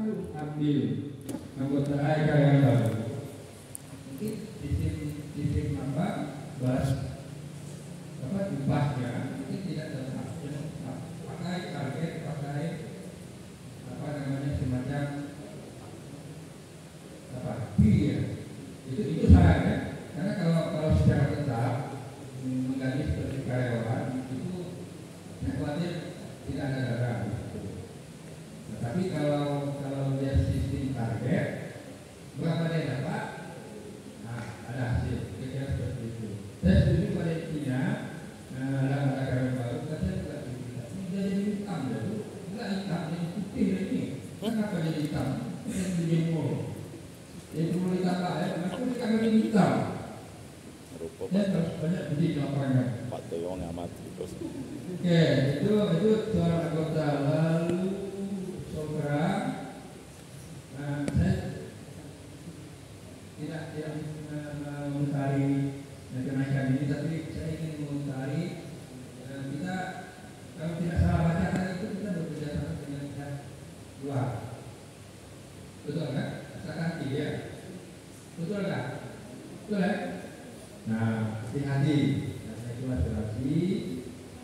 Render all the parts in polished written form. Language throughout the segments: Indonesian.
harus ambil anggota AEK yang baru. Mungkin sistem apa bahas apa dibahasnya mungkin tidak tetap, pakai target, pakai apa namanya semacam apa ya itu saran ya, karena kalau secara tetap menggaji seperti karyawan itu saya khawatir tidak ada darah. Tapi kalau dia sistem target berapa dia dapat, nah ada hasil kira-kira seperti itu. Saya setuju pada intinya dalam ada karyawan baru, tapi saya juga tidak jadi hitam ya itu enggak hitam jadi putih ini. Kenapa jadi hitam? Yang dijemur. Jadi perlu ditambah ya, maka kita jadi hitam. Dan harus banyak beli di lapangan. Pak Teong amat terus. Oke, itu soal anggota. Lalu program, saya tidak mencari kenaikan ini, tapi saya ingin mencari kita kalau tidak salah baca tadi itu kita bekerja sama dengan pihak luar, betul kan? Asalkan ya, betul kan? Betul ya? Nah, hati-hati, saya itu asuransi,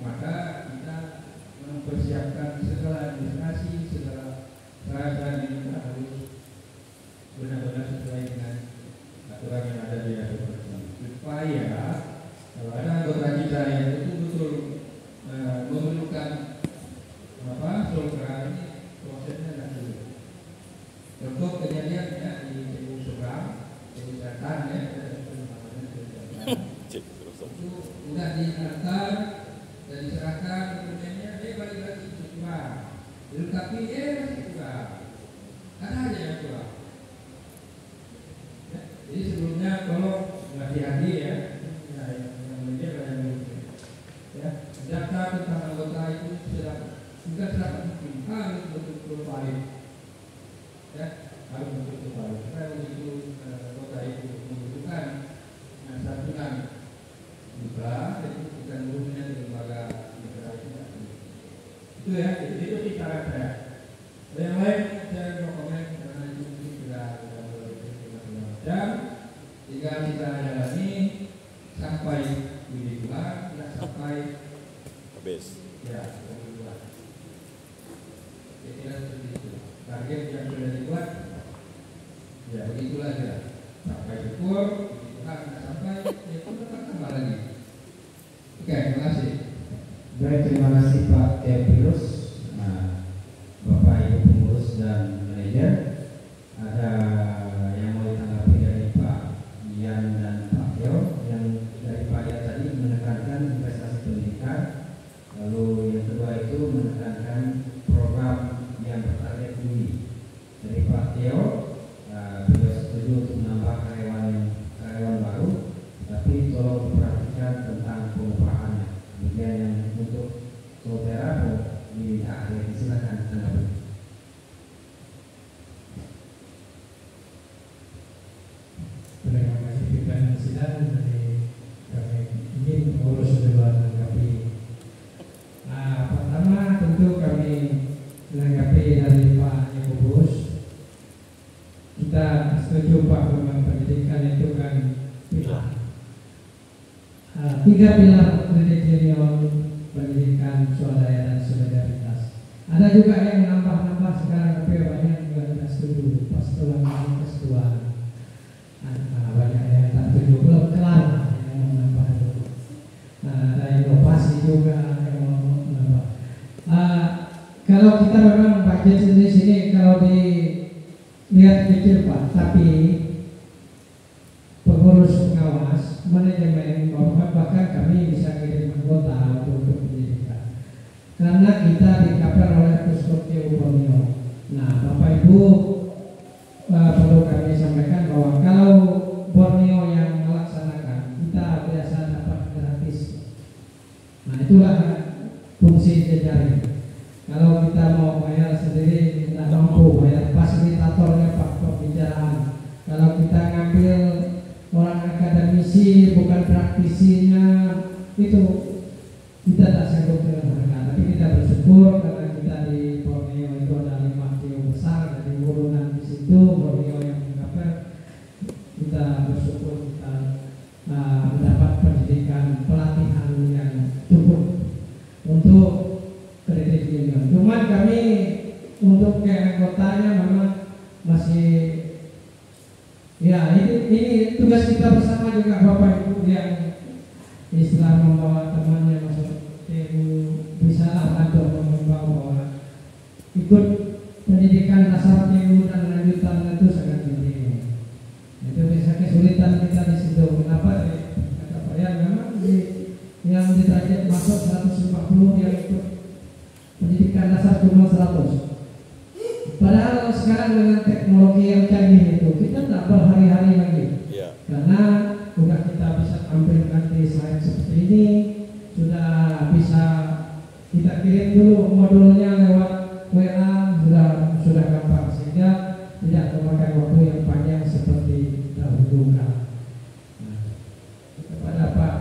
maka kita mempersiapkan segala administrasi, segala syarat kita harus benar-benar sesuai dengan aturan yang ada di asuransi. Supaya kalau ada anggota kita yang betul-betul memerlukan apa program ini, prosesnya tidak sulit. Contoh kejadian ya di CU Seberang, CU Selatan ya, itu sudah diantar dan diserahkan dokumennya, balik lagi ke Seberang, dilengkapi masih kurang, ada aja yang kurang. Ya, jadi sebelumnya kalau hati-hati ya, yang lebih ya, data tentang anggota itu sudah mungkin harus betul-betul valid, ya, harus betul-betul valid. Karena begitu anggota itu membutuhkan santunan juga, jadi kita ngurusnya di lembaga negara itu ya, itu sih cara saya. Yang lain saya mau komen karena itu mungkin sudah jam, tinggal kita jalani sampai di bulan, tidak sampai habis. Ya, bulan. Kira-kira seperti itu. Target yang sudah dibuat, ya begitulah ya. Sampai syukur, Tuhan tidak sampai, ya itu tetap tambah lagi. Oke, terima kasih. Baik, terima kasih Pak Teopilus, Bapak Ibu pengurus dan manajer. Ada yang mau ditanggapi dari Pak Ian dan Pak Teo. Yang dari Pak Ian tadi menekankan investasi pendidikan, lalu yang kedua itu menekankan program yang bertarget tinggi. Dari Pak Teo, beliau setuju untuk menambah karyawan baru, tapi tolong diperhatikan tentang pengupahannya. Kemudian yang untuk saudara di akhir, silakan tanggapi. Terima kasih pimpinan sidang dari kami ingin mengurus dua tanggapi. Pertama tentu kami menanggapi dari Pak Yakubus. Kita setuju Pak memang pendidikan itu kan pilar. Tiga pilar kriteria pendidikan, swadaya dan solidaritas. Ada juga yang nambah-nambah sekarang, tapi banyak juga tidak setuju. Pas tulang kesetuan, banyak yang tak setuju, belum kelar yang mau menambah itu. Ada inovasi juga yang mau menambah. Kalau kita memang budget di sini kalau dilihat kecil Pak, tapi pengurus pengawas, manajemen, bahkan kami bisa kirim anggota untuk pendidikan. Karena kita di-cover oleh Puskotio Borneo. Nah, Bapak Ibu perlu kami sampaikan bahwa kalau Borneo yang melaksanakan, kita biasa dapat gratis. Nah, itulah fungsi jejaring. Kalau kita mau bayar sendiri, tidak mampu bayar fasilitatornya Pak pembicaraan. Kalau kita ngambil orang akademisi bukan praktisinya, itu kita tak sanggup dengan harga. Tapi kita bersyukur karena kita di Borneo itu ada 5 kilo besar dari hulu untuk anggotanya memang masih ya ini tugas kita bersama juga Bapak Ibu yang istilah membawa temannya masuk TU bisa lah bantu membawa bahwa ikut pendidikan dasar TU dan lanjutan itu sangat penting. Itu bisa kesulitan kita di situ. Kenapa? Kata Pak Yan memang yang ditarget masuk 150 yang ikut pendidikan dasar cuma 100. Padahal sekarang dengan teknologi yang canggih itu kita tak berhari-hari lagi, karena sudah kita bisa tampilkan di slide seperti ini, sudah bisa kita kirim dulu modulnya lewat WA, sudah gampang sehingga tidak memakan waktu yang panjang seperti dahulu. Nah, kepada Pak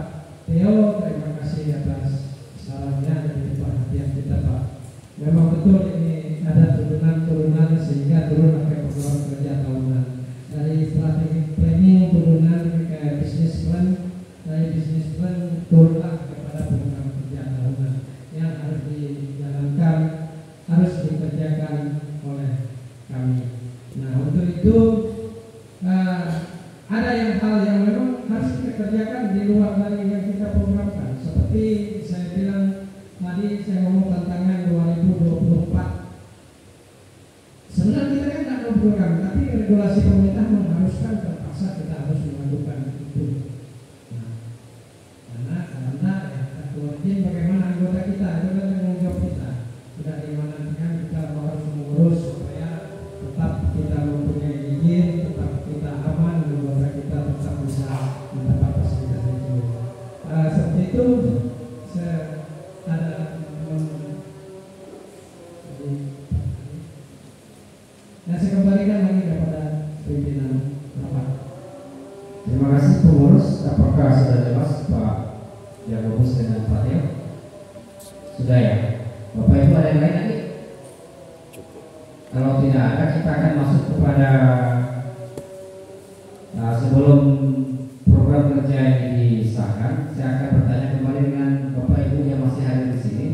Theo terima kasih atas sarannya dan perhatian kita Pak. Memang betul ini ada turunan sehingga turun ke program kerja tahunan dari strategi planning turunan ke bisnis plan, dari bisnis plan turunlah kepada program kerja tahunan yang harus dijalankan, harus dikerjakan oleh kami. Nah untuk itu ada hal yang memang harus kita kerjakan di luar dari yang kita programkan. Seperti saya bilang tadi, saya ngomong tantangan 2024. Sebenarnya kita kan tidak mau program, tapi regulasi pemerintah mengharuskan terpaksa kita harus melakukan itu. Nah, karena ya, kewajiban bagaimana anggota kita itu kan tanggung jawab kita. Sudah dimanatkan kita harus mengurus supaya tetap kita mempunyai izin, tetap kita aman, anggota kita tetap bisa mendapat fasilitas itu. Seperti itu saya ada nah, saya kembalikan lagi kepada pimpinan rapat. Terima kasih pengurus. Apakah sudah jelas Pak Yakobus dengan Pak Theo? Sudah ya. Bapak Ibu ada yang lain lagi? Kalau tidak ada, kita akan masuk kepada sebelum program kerja ini disahkan, saya akan bertanya kembali dengan Bapak Ibu yang masih hadir di sini.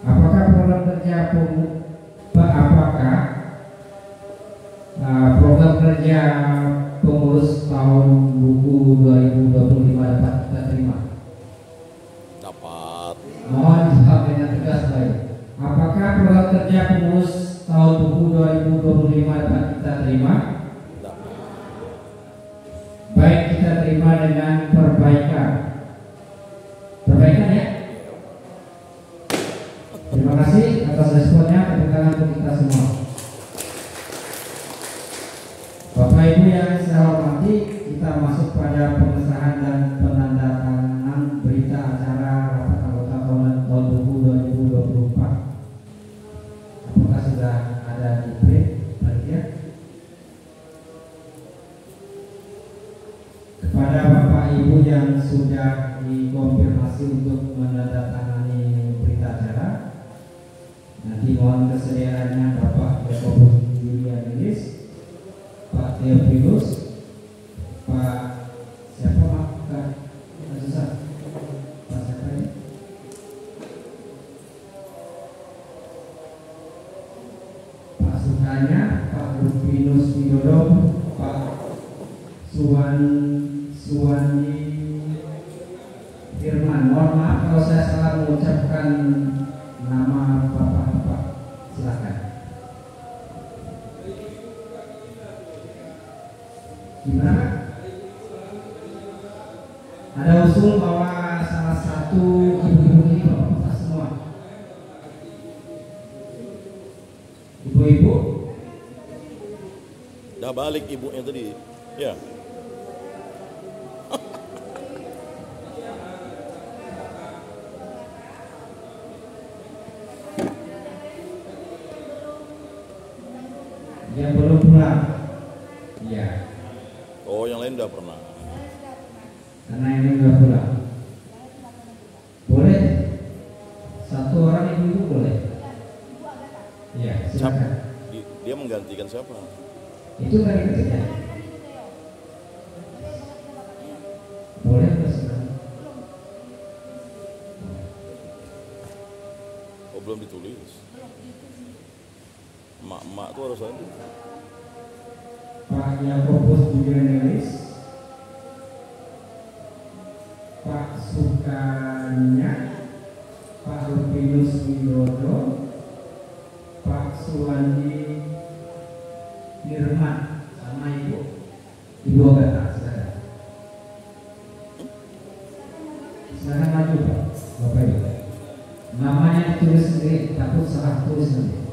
Apakah program kerja program kerja pengurus tahun buku 2025 dapat kita terima? Dapat. Mohon jawab dengan tegas baik. Apakah program kerja pengurus tahun buku 2025 dapat kita terima? Dapat. Baik, kita terima dengan perbaikan. Perbaikan ya. Terima kasih atas responnya. Tepuk tangan untuk kita semua. Bapak Ibu yang saya hormati, kita masuk pada pengesahan dan penandatanganan berita acara rapat anggota tahunan tahun buku 2024. Apakah sudah ada di print panitia? Kepada Bapak Ibu yang sudah dikonfirmasi untuk menandatangani berita acara, nanti mohon kesediaannya Bapak Yakobus Julianis, Pak Theophilus, Pak siapa Pak Susah, Pak siapa ini? Pak Sukanya, Pak Rufinus Widodo, Pak Suwani Firman. Mohon maaf kalau saya salah mengucapkan nama Bapak-bapak. Silakan. Gimana? Ada usul bahwa salah satu ibu-ibu ini bapak-bapak semua. Ibu-ibu? Udah balik ibunya tadi. Ya. Yang belum pulang. Iya. Oh, yang lain udah pernah. Karena ini udah pulang. Boleh? Satu orang ibu-ibu boleh? Iya, silakan. Dia menggantikan siapa? Itu dari ketiga. Boleh silakan. Oh, belum ditulis. Emak-emak tuh harus ada. Pak Yakobus Julianis, Pak Sukanya, Pak Rupinus Widodo, Pak Suwandi Nirman, sama Ibu Agatha, silakan. Silakan maju Pak, Bapak Ibu. Namanya ditulis sendiri, takut salah tulis nanti.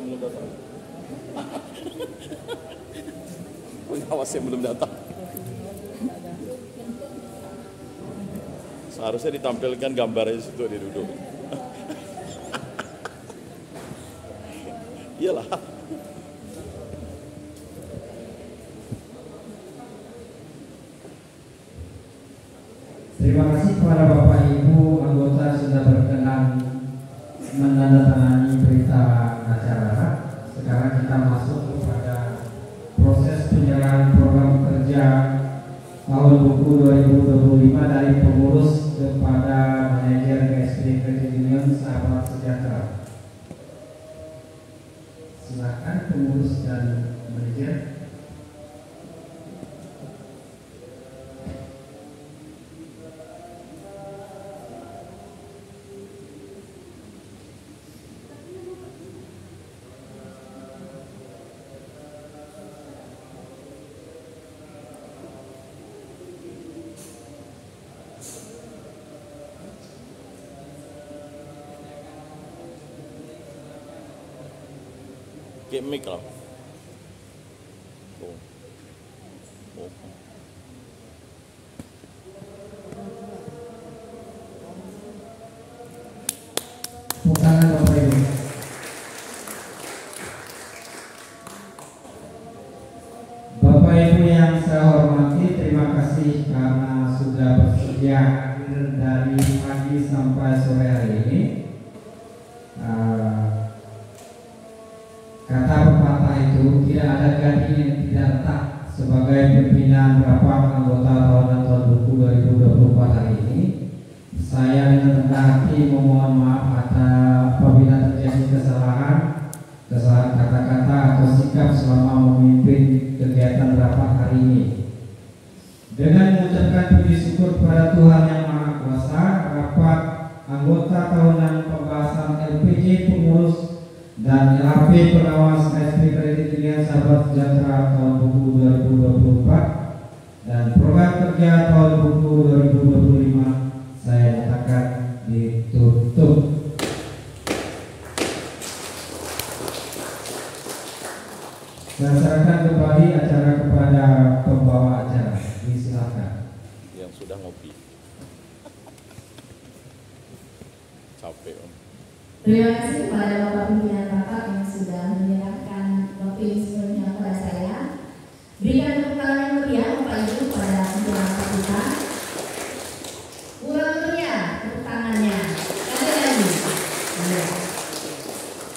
belum datang. Pengawas yang belum datang. Seharusnya ditampilkan gambarnya situ dia duduk. Iyalah. Terima kasih kepada Bapak Ibu anggota sudah berkenan menandatangani berita acara. Sekarang kita masuk kepada proses penyerahan program kerja tahun buku 2025 dari pengurus kepada manajer KSP Credit Union Sahabat Sejahtera. Silakan pengurus dan manajer. Kayak mic lah. Oh. Oh. Bukan Bapak Ibu. Bapak Ibu yang saya hormati, terima kasih karena sudah bersedia hadir dari pagi sampai sore hari ini. Kata pepatah itu, tidak ada gading yang tidak retak. Sebagai pimpinan rapat anggota tahunan tahun buku 2024 hari ini, saya dengan rendah hati memohon maaf apabila terjadi kesalahan kata-kata atau sikap selama memimpin kegiatan rapat hari ini. Dengan mengucapkan puji syukur kepada Tuhan Yang Maha Kuasa, rapat anggota tahunan pembahasan LPJ pengurus dan LAP pengawas KSP Credit Union Sahabat Sejahtera tahun buku 2024 dan program kerja tahun buku 2025 saya nyatakan ditutup. Saya serahkan kembali acara kepada pembawa acara. Silakan. Yang sudah ngopi. Capek Om. Terima kasih kepada Bapak Pimpinan Rapat yang sudah menyerahkan waktu ini sepenuhnya kepada saya. Berikan tepuk tangan yang meriah Bapak Ibu pada pimpinan rapat kita. Kurang meriah tepuk tangannya. Ada lagi. Ya.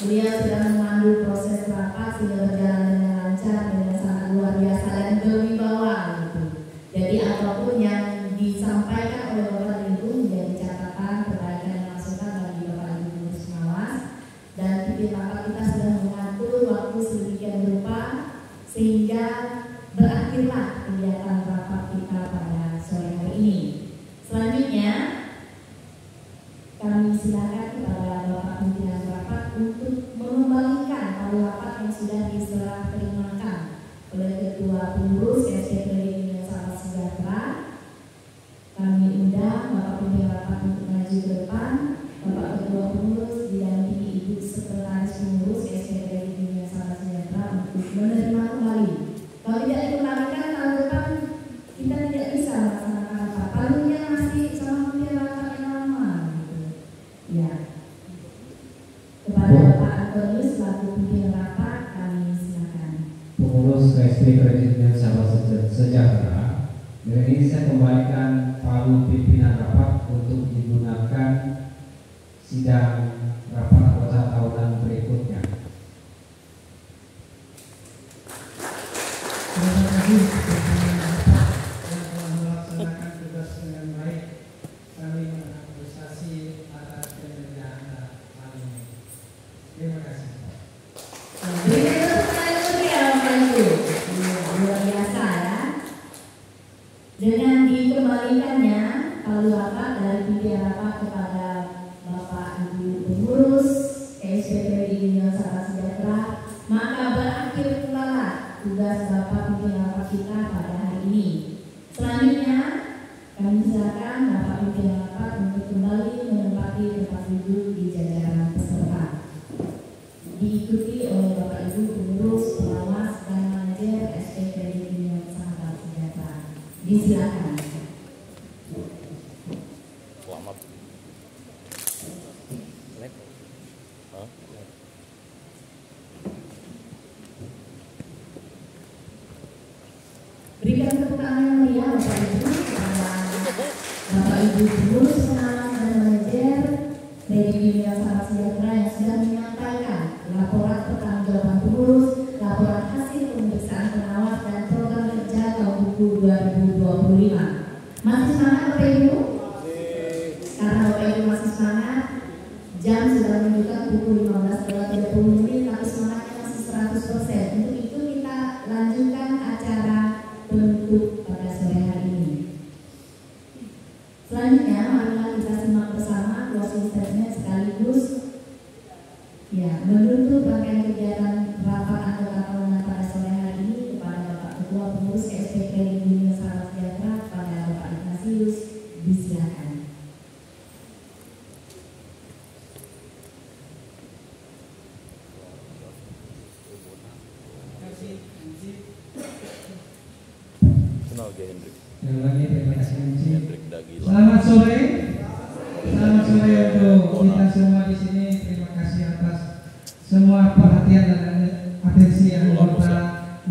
Beliau sudah memandu proses rapat sehingga berjalan dengan lancar dengan sangat luar biasa dan berwibawa gitu. Jadi apapun yang disampaikan oleh Bapak Ibu menjadi catatan perbaikan dan masukan bagi Bapak Ibu pengurus pengawas, dan pimpinan rapat kita sudah mengatur waktu sedemikian rupa sehingga berakhirlah kegiatan rapat kita pada sore hari ini. Selanjutnya kami silakan kepada Bapak pimpinan rapat untuk mengembalikan pada rapat yang sudah diserah terimakan oleh Ketua Pengurus KSP Credit Union Sahabat Sejahtera. Kami undang Bapak pimpinan rapat untuk maju ke depan. Bapak Ketua Pengurus didampingi Ibu Sekretaris Pengurus KSP Credit Union Sahabat Sejahtera untuk menerima kembali. Kalau tidak dikembalikan tahun depan kita tidak bisa melaksanakan rapat. Palingnya masih sama pimpinan rapat yang lama. Gitu. Ya. Kepada Bapak Antonius selaku pimpinan rapat kami silakan. Pengurus KSP Credit Union Sahabat Sejahtera, dengan ini saya kembalikan palu pimpinan rapat untuk digunakan sidang rapat anggota tahunan berikutnya. Terima kasih pimpinan rapat yang telah melaksanakan tugas dengan baik. Kami mengapresiasi atas kinerja Anda hari ini. Terima kasih. Berikan tepuk tangan yang meriah Bapak Ibu. Luar biasa ya. Dengan dikembalikannya palu rapat dari pimpinan rapat kepada Bapak Ibu pengurus KSP Credit Union Sahabat Sejahtera, maka berakhir pula tugas Bapak pimpinan rapat kita pada hari ini. Selanjutnya kami silakan Bapak pimpinan rapat untuk kembali menempati tempat duduk di jajaran peserta, diikuti oleh Berikan tepuk tangan yang meriah Bapak Ibu kepada Bapak Ibu pengurus pengawas dan manajer Kredit Union Sahabat Sejahtera yang sudah menyampaikan laporan pertanggungjawaban pengurus, laporan hasil pemeriksaan pengawas dan program kerja tahun buku 2025. Masih semangat Bapak Ibu? Karena Bapak Ibu masih semangat, jam sudah menunjukkan pukul 15.30 menit, tapi semangatnya masih 100%. Untuk itu kita lanjutkan acara penutup pada sore hari ini. Selanjutnya, marilah kita simak bersama closing statement sekaligus menutup rangkaian kegiatan rapat anggota tahunan pada sore hari ini kepada Bapak Ketua Pengurus KSP Kredit Union Sahabat Sejahtera, kepada Bapak Ignatius, disilakan. Kenal ke Hendrik. Yang lagi terima kasih MC. Hendrik Dagila. Selamat sore untuk kita semua di sini. Terima kasih atas semua perhatian dan atensi anggota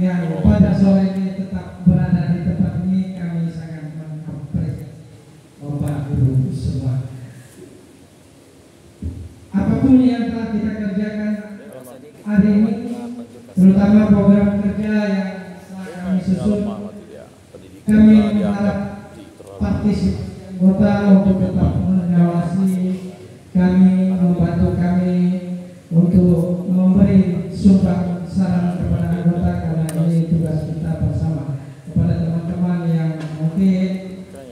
yang pada sore ini tetap berada di tempat ini. Kami sangat mengapresiasi Bapak Ibu semua. Apapun yang telah kita kerjakan hari ini, terutama program kerja yang telah kami susun, kami mengharap partisipasi anggota untuk tetap mengawasi kami, membantu kami untuk memberi sumbang saran kepada anggota, karena ini tugas kita bersama. Kepada teman-teman yang mungkin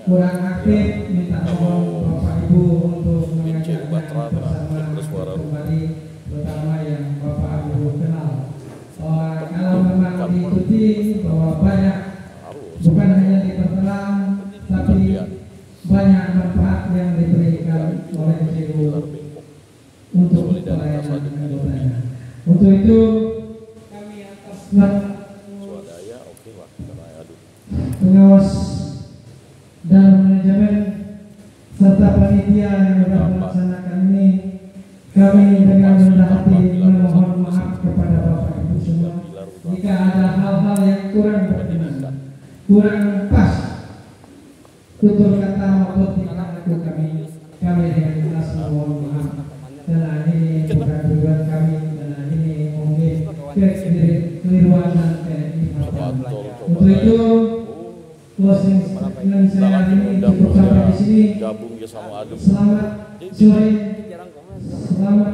kurang aktif, minta tolong Bapak Ibu untuk mengajaknya bersama kembali, terutama yang Bapak Ibu kenal. Kalau memang diikuti bahwa banyak, bukan hanya diperterang, tapi banyak manfaat yang diberikan oleh JU untuk pelayanan anggotanya. Untuk itu kami atas pengawas dan manajemen serta panitia yang sudah melaksanakan ini, kami dengan rendah hati memohon maaf kepada Bapak Ibu semua jika ada hal-hal yang kurang berkenan, kurang pas tutur kata maupun tingkah laku kami dengan ikhlas mohon maaf. Karena ini bukan tujuan kami, karena ini mungkin kekeliruan dan keikhlasan. Untuk itu closing statement saya hari ini cukup sampai di sini. Selamat sore, selamat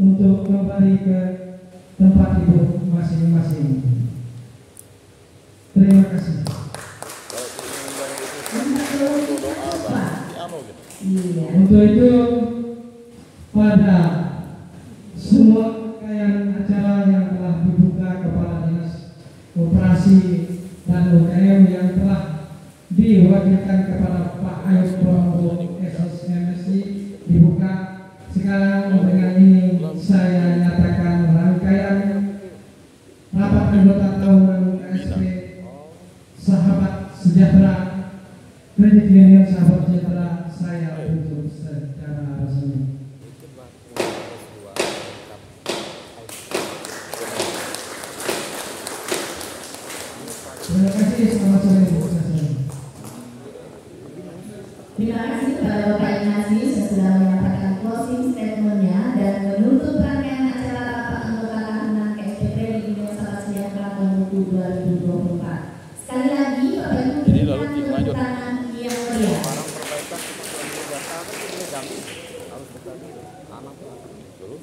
untuk kembali ke tempat ibu masing-masing. Terima kasih. Untuk itu pada semua rangkaian acara yang telah dibuka Kepala Dinas Operasi dan UKM yang telah diwakilkan kepada Pak Ayub Prabowo SSMSI dibuka. Sekarang dengan ini saya nyatakan rangkaian rapat anggota tahunan KSP Sahabat Sejahtera Kredit Union Sahabat Sejahtera saya tutup secara resmi. Terima kasih, selamat sore. Terima kasih kepada Bapak Ignatius yang sudah menyampaikan closing statement-nya dan menutup rangkaian acara rapat anggota tahunan KSP Kredit Union Sahabat Sejahtera tahun 2024. Sekali lagi Bapak Ibu berikan tepuk tangan yang meriah.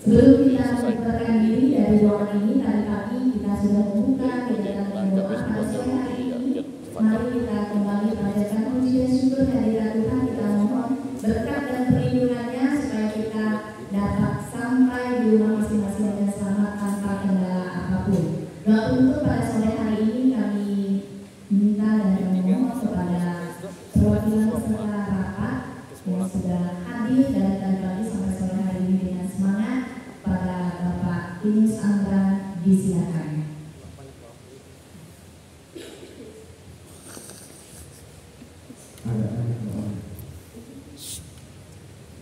Sebelum kita membubarkan diri dari ruangan ini, tadi pagi kita sudah membuka kegiatan doa pada sore hari ini. Mari kita kembali panjatkan puji dan syukur kehadirat Tuhan. Kita mohon berkat dan perlindungannya supaya kita dapat sampai di rumah masing-masing dengan selamat tanpa kendala apapun. Doa untuk pada sore hari ini kami minta dan memohon kepada perwakilan peserta rapat yang sudah hadir dari tadi pagi sampai sore hari ini dengan semangat. Pada Bapak Tinus Andra disilakan.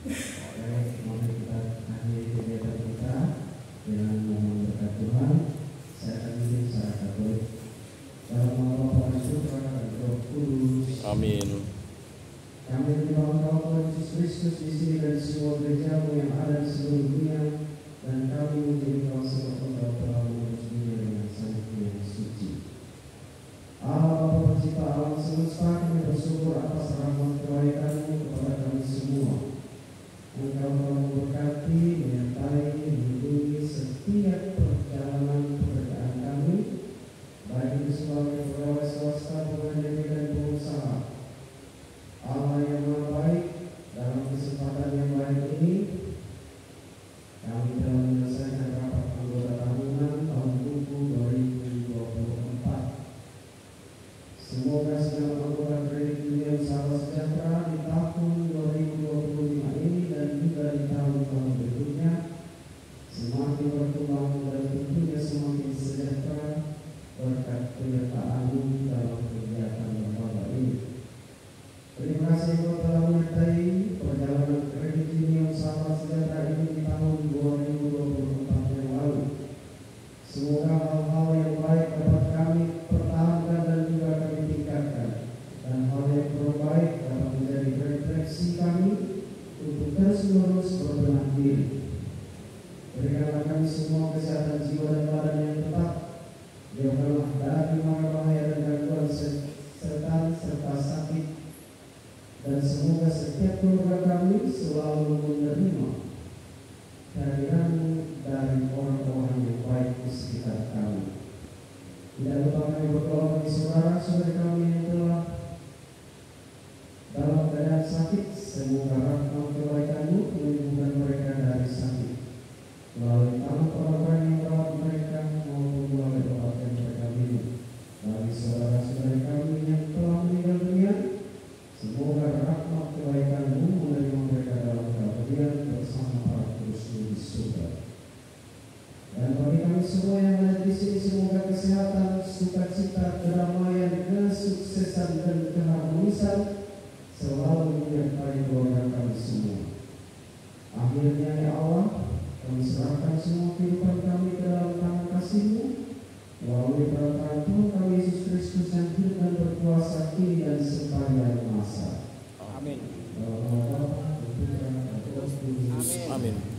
Mari kita akhiri kegiatan kita dengan mohon berkat Tuhan. Saya akan izin secara katolik dalam nama Bapa dan Putra Kami menyembah Engkau Tuhan Yesus Kristus di sini dan semua gerejamu yang ada di seluruh dunia, dan kami menjadi Engkau sebab Engkau telah mengurus dunia dengan sangat yang suci. Allah Bapa Pencipta alam semesta, kami bersyukur atas rahmat kebaikan-Mu kepada kami semua. Engkau telah memberkati, menyertai, melindungi setiap perjalanan pekerjaan kami, baik itu sebagai pegawai swasta, pegawai negeri dan pengusaha. Allah yang Maha Baik, dalam kesempatan yang baik ini kami telah menyelesaikan rapat anggota tahunan tahun buku 2024. Semoga segala anggota kredit union Sahabat Sejahtera di tahun 2025 ini dan juga di tahun-tahun berikutnya semakin berkembang dan tentunya semakin sejahtera berkat penyertaan-Mu dalam kegiatan lembaga ini. Terima kasih Engkau telah menyertai perjalanan kredit union Sahabat Sejahtera ini di tahun 2024 yang lalu. Semoga hal-hal yang baik dapat kami pertahankan dan juga kami tingkatkan, dan hal yang kurang baik dapat menjadi refleksi kami untuk terus-menerus berbenah diri. Berikanlah kami semua kesehatan jiwa dan badan yang tetap, jauhkanlah dari mara bahaya dan gangguan setan serta sakit, dan semoga setiap keluarga kami selalu menerima kehadiran-Mu dari orang-orang yang baik di sekitar kami. Tidak lupa kami berdoa bagi saudara-saudari kami yang telah dalam keadaan sakit, semoga rahmat kebaikan-Mu menyembuhkan mereka dari sakit melalui tangan orang-orang yang merawat mereka maupun melalui obat yang mereka minum. Bagi saudara-saudari kami yang telah meninggal dunia, semoga rahmat kebaikan-Mu menerima mereka dalam keabadian bersama para kudus-Mu di surga. Dan bagi kami semua yang ada di sini, semoga kesehatan, sukacita, kedamaian, kesuksesan dan keharmonisan selalu menyertai keluarga kami semua. Akhirnya ya Allah, kami serahkan semua kehidupan kami ke dalam tangan kasih-Mu melalui perantara Tuhan kami Yesus Kristus yang hidup dan berkuasa kini dan sepanjang masa. Amin. Amin. Amin.